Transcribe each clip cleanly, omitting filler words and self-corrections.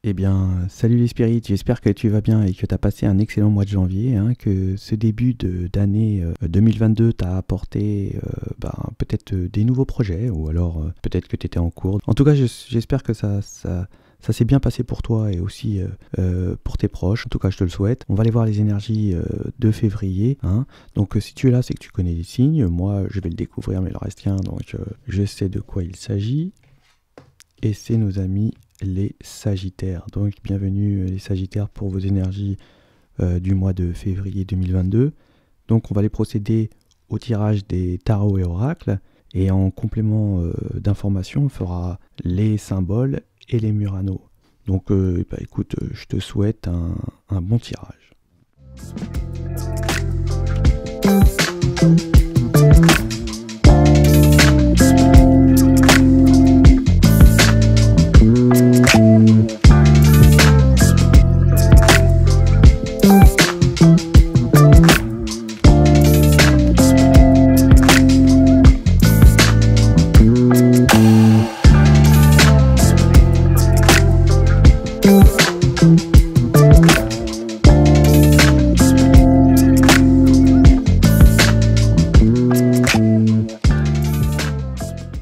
Eh bien, salut les spirites, j'espère que tu vas bien et que tu as passé un excellent mois de janvier, que ce début d'année 2022 t'a apporté peut-être des nouveaux projets ou alors peut-être que tu étais en cours. En tout cas, j'espère que ça s'est bien passé pour toi et aussi pour tes proches. En tout cas, je te le souhaite. On va aller voir les énergies de février. Donc, si tu es là, c'est que tu connais les signes. Moi, je vais le découvrir, mais le reste tient. Donc, je sais de quoi il s'agit. Et c'est nos amis les Sagittaires. Donc, bienvenue les Sagittaires pour vos énergies du mois de février 2022. Donc, on va aller procéder au tirage des tarots et oracles. Et en complément d'information, on fera les symboles et les Murano. Donc écoute, je te souhaite un bon tirage.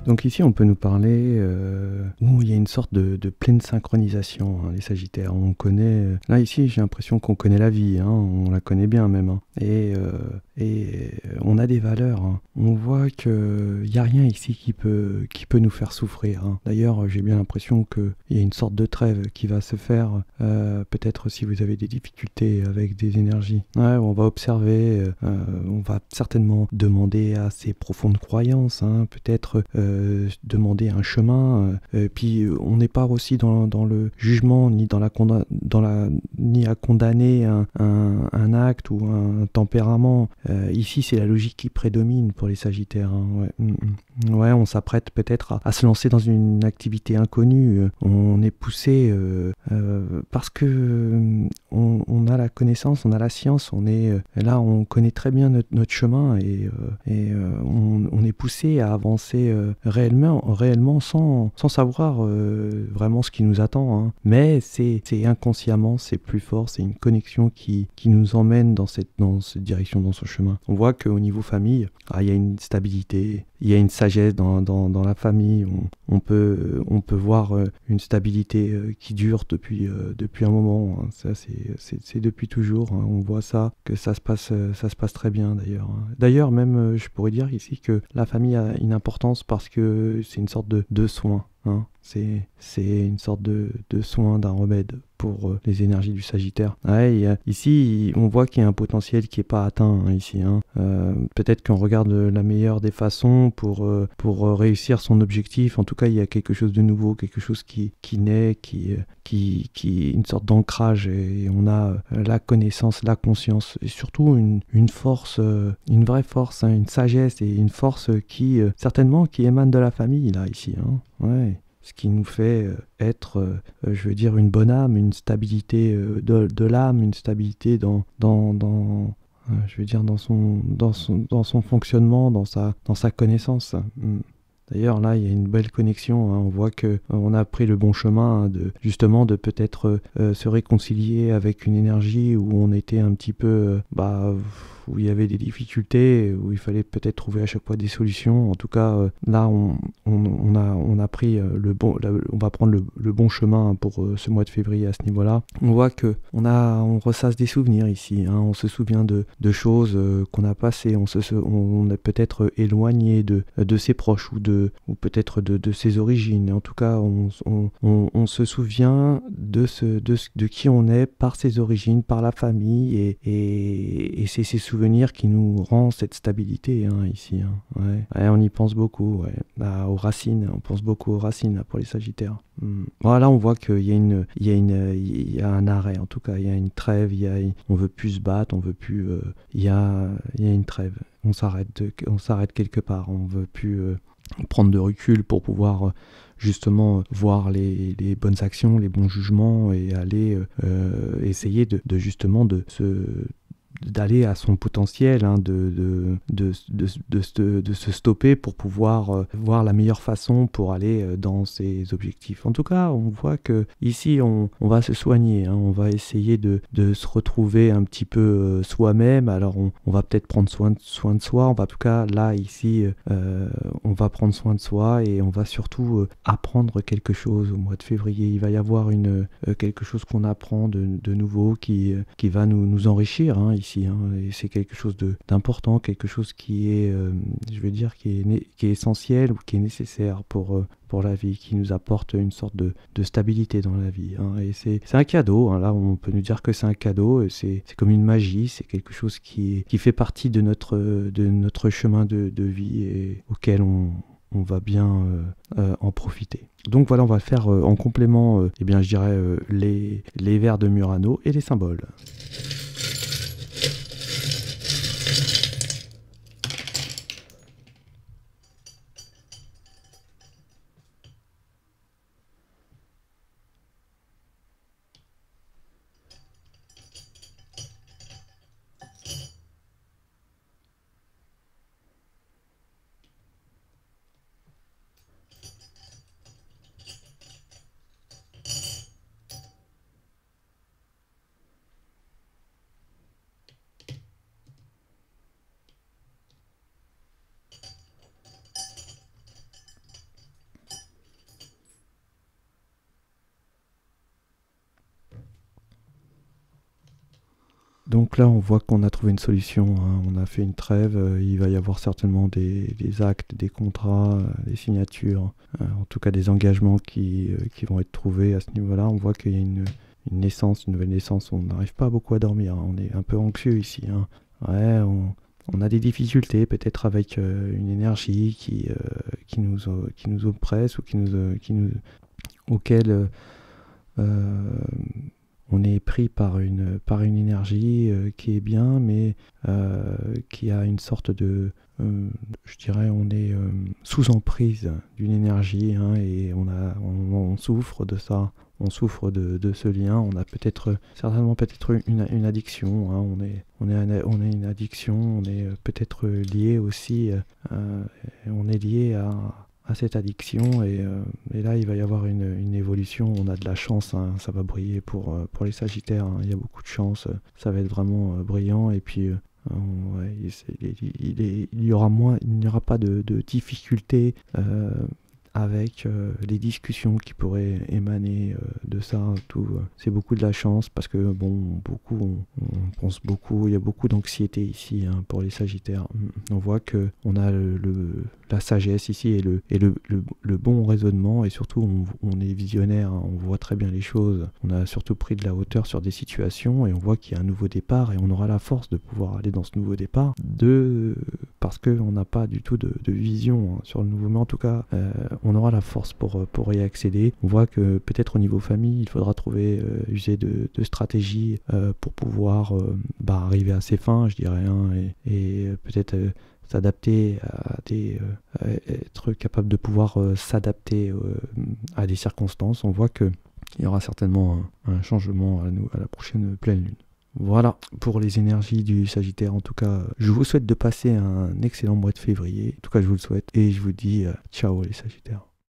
Donc ici, on peut nous parler où il y a une sorte de pleine synchronisation, les Sagittaires. On connaît... là, ici, j'ai l'impression qu'on connaît la vie, on la connaît bien même. Et on a des valeurs. On voit qu'il n'y a rien ici qui peut nous faire souffrir. D'ailleurs, j'ai bien l'impression qu'il y a une sorte de trêve qui va se faire, peut-être si vous avez des difficultés avec des énergies. Ouais, on va observer, on va certainement demander à ses profondes croyances, peut-être demander un chemin, puis on n'est pas aussi dans le jugement ni ni à condamner un acte ou un tempérament. Ici c'est la logique qui prédomine pour les Sagittaires. Ouais, on s'apprête peut-être à se lancer dans une activité inconnue. On est poussé parce que on a la connaissance, on a la science, on est là, on connaît très bien notre chemin et on est poussé à avancer réellement sans savoir vraiment ce qui nous attend. Mais c'est inconsciemment, c'est plus fort, c'est une connexion qui nous emmène dans cette direction, dans ce chemin. On voit qu'au niveau famille, il y a une stabilité, il y a une sagesse dans la famille. On peut voir une stabilité qui dure depuis un moment. Ça c'est depuis toujours. On voit ça, que ça se passe très bien d'ailleurs. D'ailleurs même je pourrais dire ici que la famille a une importance parce que c'est une sorte de soin. C'est une sorte de soin, d'un remède pour les énergies du Sagittaire. Ici, on voit qu'il y a un potentiel qui n'est pas atteint ici. Peut-être qu'on regarde la meilleure des façons pour réussir son objectif. En tout cas, il y a quelque chose de nouveau, quelque chose qui naît, qui est une sorte d'ancrage. Et on a la connaissance, la conscience, et surtout une force, une vraie force, une sagesse et une force qui certainement qui émane de la famille là ici. ce qui nous fait être, je veux dire, une bonne âme, une stabilité de l'âme, une stabilité je veux dire, dans son fonctionnement, dans sa connaissance. D'ailleurs, là, il y a une belle connexion, hein. On voit que on a pris le bon chemin, hein, justement de peut-être se réconcilier avec une énergie où on était un petit peu, où il y avait des difficultés, où il fallait peut-être trouver à chaque fois des solutions. En tout cas, là, on a pris on va prendre le bon chemin pour ce mois de février à ce niveau-là. On voit que on ressasse des souvenirs ici, hein. On se souvient de choses qu'on a passées. On est peut-être éloigné de ses proches ou peut-être de ses origines. En tout cas, on se souvient de qui on est par ses origines, par la famille, et c'est ces souvenirs qui nous rend cette stabilité, hein, ici, hein. Ouais. Ouais, on y pense beaucoup, ouais. Aux racines, on pense beaucoup aux racines là, pour les Sagittaires. Voilà, on voit qu'il y a un arrêt, en tout cas, il y a une trêve, on veut plus se battre, on veut plus, il y a une trêve. On s'arrête quelque part, on veut plus prendre de recul pour pouvoir justement voir les bonnes actions, les bons jugements et aller essayer d'aller à son potentiel, hein, de se stopper pour pouvoir voir la meilleure façon pour aller dans ses objectifs. En tout cas, on voit que ici on va se soigner, hein. On va essayer de se retrouver un petit peu soi-même. Alors on va peut-être prendre soin de soi. En tout cas, là, ici, on va prendre soin de soi et on va surtout apprendre quelque chose au mois de février. Il va y avoir quelque chose qu'on apprend de nouveau qui va nous enrichir, hein, ici. Et c'est quelque chose d'important, quelque chose qui est, je veux dire, qui est essentiel ou qui est nécessaire pour la vie, qui nous apporte une sorte de stabilité dans la vie, hein. Et c'est un cadeau, hein. Là, on peut nous dire que c'est un cadeau, c'est comme une magie, c'est quelque chose qui fait partie de notre chemin de vie et auquel on va bien en profiter. Donc voilà, on va faire en complément, je dirais, les vers de Murano et les symboles. Donc là, on voit qu'on a trouvé une solution, hein. On a fait une trêve, il va y avoir certainement des actes, des contrats, des signatures, en tout cas des engagements qui vont être trouvés à ce niveau-là. On voit qu'il y a une naissance, une nouvelle naissance. On n'arrive pas beaucoup à dormir, hein. On est un peu anxieux ici, hein. Ouais, on a des difficultés peut-être avec une énergie qui nous oppresse ou auquel on est pris par une énergie qui est bien, mais qui a une sorte je dirais, on est sous emprise d'une énergie, hein, et on souffre de ça. On souffre de ce lien. On a certainement une addiction, hein. On est une addiction. On est peut-être lié aussi. On est lié à cette addiction et là il va y avoir une évolution. On a de la chance, hein. Ça va briller pour les Sagittaires, hein. Il y a beaucoup de chance, ça va être vraiment brillant et puis ouais, il n'y aura pas de difficultés avec les discussions qui pourraient émaner de ça, tout. C'est beaucoup de la chance parce que bon, on pense beaucoup, il y a beaucoup d'anxiété ici, hein, pour les Sagittaires. On voit que on a la sagesse ici et le bon raisonnement, et surtout on est visionnaire, hein, on voit très bien les choses. On a surtout pris de la hauteur sur des situations et on voit qu'il y a un nouveau départ et on aura la force de pouvoir aller dans ce nouveau départ parce qu'on n'a pas du tout de vision, hein, sur le nouveau, mais en tout cas on aura la force pour y accéder. On voit que peut-être au niveau famille, il faudra user de stratégies pour pouvoir arriver à ses fins, je dirais, hein, et peut-être s'adapter être capable de pouvoir s'adapter à des circonstances, on voit que il y aura certainement un changement à la prochaine pleine lune. Voilà pour les énergies du Sagittaire. En tout cas, je vous souhaite de passer un excellent mois de février. En tout cas, je vous le souhaite. Et je vous dis ciao les Sagittaires.